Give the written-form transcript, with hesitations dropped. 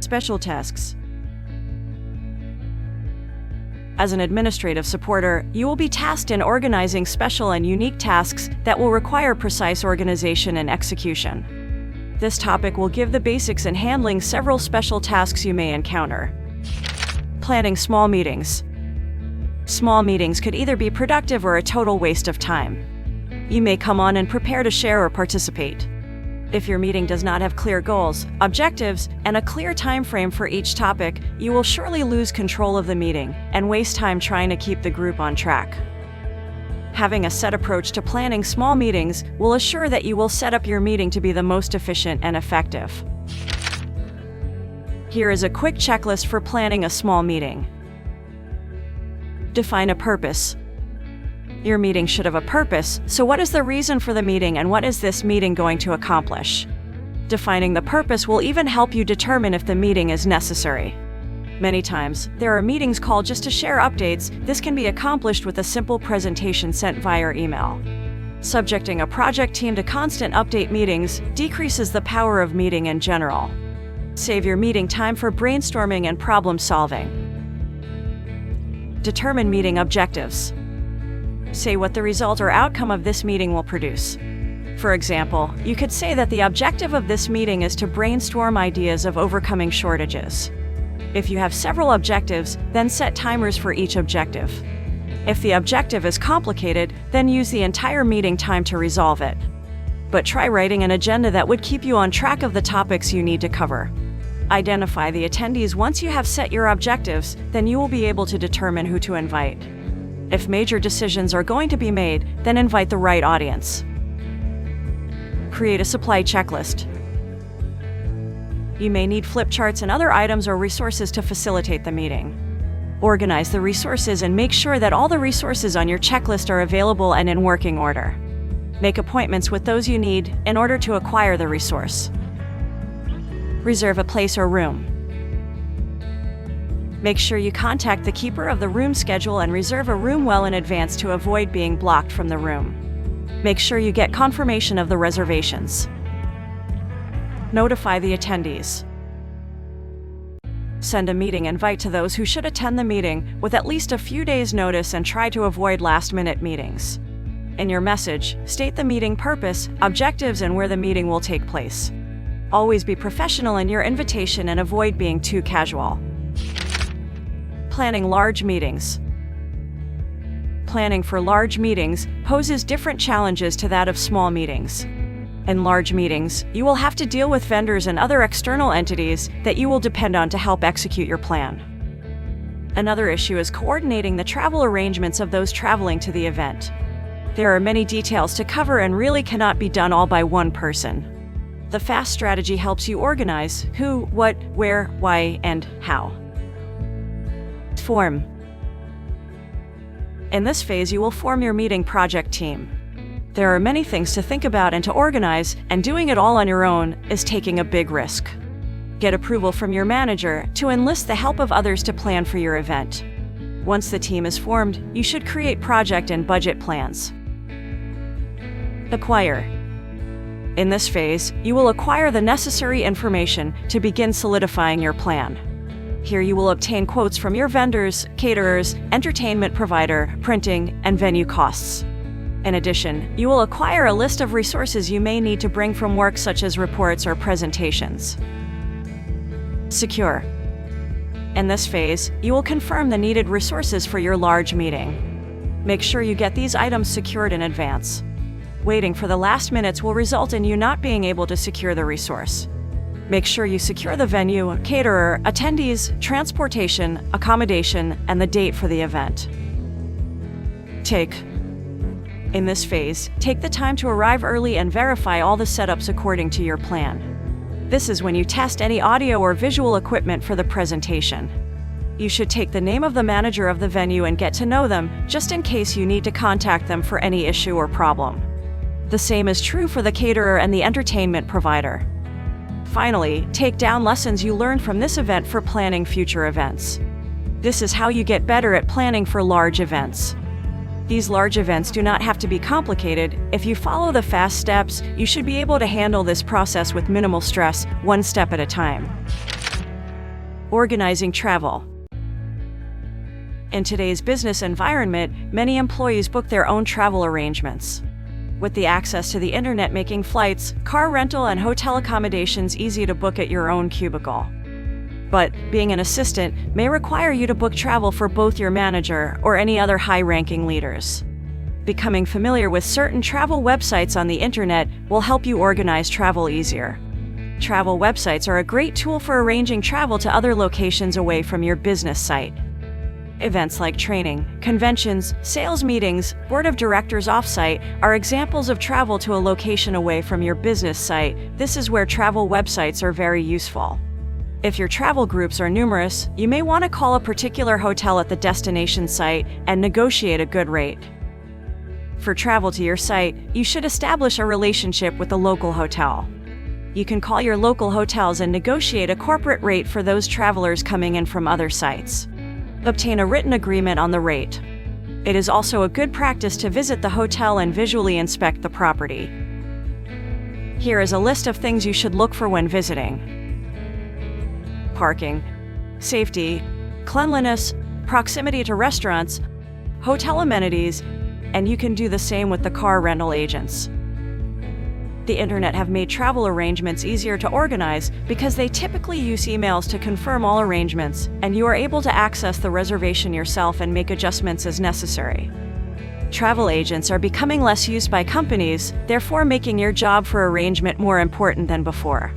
Special tasks. As an administrative supporter, you will be tasked in organizing special and unique tasks that will require precise organization and execution. This topic will give the basics in handling several special tasks you may encounter. Planning small meetings. Small meetings could either be productive or a total waste of time. You may come on and prepare to share or participate. If your meeting does not have clear goals, objectives, and a clear time frame for each topic, you will surely lose control of the meeting and waste time trying to keep the group on track. Having a set approach to planning small meetings will assure that you will set up your meeting to be the most efficient and effective. Here is a quick checklist for planning a small meeting. Define a purpose. Your meeting should have a purpose, so what is the reason for the meeting and what is this meeting going to accomplish? Defining the purpose will even help you determine if the meeting is necessary. Many times, there are meetings called just to share updates. This can be accomplished with a simple presentation sent via email. Subjecting a project team to constant update meetings decreases the power of meeting in general. Save your meeting time for brainstorming and problem solving. Determine meeting objectives. Say what the result or outcome of this meeting will produce. For example, you could say that the objective of this meeting is to brainstorm ideas of overcoming shortages. If you have several objectives, then set timers for each objective. If the objective is complicated, then use the entire meeting time to resolve it. But try writing an agenda that would keep you on track of the topics you need to cover. Identify the attendees. Once you have set your objectives, then you will be able to determine who to invite. If major decisions are going to be made, then invite the right audience. Create a supply checklist. You may need flip charts and other items or resources to facilitate the meeting. Organize the resources and make sure that all the resources on your checklist are available and in working order. Make appointments with those you need in order to acquire the resource. Reserve a place or room. Make sure you contact the keeper of the room schedule and reserve a room well in advance to avoid being blocked from the room. Make sure you get confirmation of the reservations. Notify the attendees. Send a meeting invite to those who should attend the meeting with at least a few days' notice and try to avoid last-minute meetings. In your message, state the meeting purpose, objectives, and where the meeting will take place. Always be professional in your invitation and avoid being too casual. Planning large meetings. Planning for large meetings poses different challenges to that of small meetings. In large meetings, you will have to deal with vendors and other external entities that you will depend on to help execute your plan. Another issue is coordinating the travel arrangements of those traveling to the event. There are many details to cover and really cannot be done all by one person. The FAST strategy helps you organize who, what, where, why, and how. Form. In this phase, you will form your meeting project team. There are many things to think about and to organize, and doing it all on your own is taking a big risk. Get approval from your manager to enlist the help of others to plan for your event. Once the team is formed, you should create project and budget plans. Acquire. In this phase, you will acquire the necessary information to begin solidifying your plan. Here you will obtain quotes from your vendors, caterers, entertainment provider, printing, and venue costs. In addition, you will acquire a list of resources you may need to bring from work, such as reports or presentations. Secure. In this phase, you will confirm the needed resources for your large meeting. Make sure you get these items secured in advance. Waiting for the last minutes will result in you not being able to secure the resource. Make sure you secure the venue, caterer, attendees, transportation, accommodation, and the date for the event. In this phase, take the time to arrive early and verify all the setups according to your plan. This is when you test any audio or visual equipment for the presentation. You should take the name of the manager of the venue and get to know them, just in case you need to contact them for any issue or problem. The same is true for the caterer and the entertainment provider. Finally, take down lessons you learned from this event for planning future events. This is how you get better at planning for large events. These large events do not have to be complicated. If you follow the FAST steps, you should be able to handle this process with minimal stress, one step at a time. Organizing travel. In today's business environment, many employees book their own travel arrangements. With the access to the internet making flights, car rental, and hotel accommodations easy to book at your own cubicle. But being an assistant may require you to book travel for both your manager or any other high-ranking leaders. Becoming familiar with certain travel websites on the internet will help you organize travel easier. Travel websites are a great tool for arranging travel to other locations away from your business site. Events like training, conventions, sales meetings, board of directors offsite are examples of travel to a location away from your business site. This is where travel websites are very useful. If your travel groups are numerous, you may want to call a particular hotel at the destination site and negotiate a good rate. For travel to your site, you should establish a relationship with the local hotel. You can call your local hotels and negotiate a corporate rate for those travelers coming in from other sites. Obtain a written agreement on the rate. It is also a good practice to visit the hotel and visually inspect the property. Here is a list of things you should look for when visiting: parking, safety, cleanliness, proximity to restaurants, hotel amenities, and you can do the same with the car rental agents. The internet have made travel arrangements easier to organize because they typically use emails to confirm all arrangements, and you are able to access the reservation yourself and make adjustments as necessary. Travel agents are becoming less used by companies, therefore making your job for arrangement more important than before.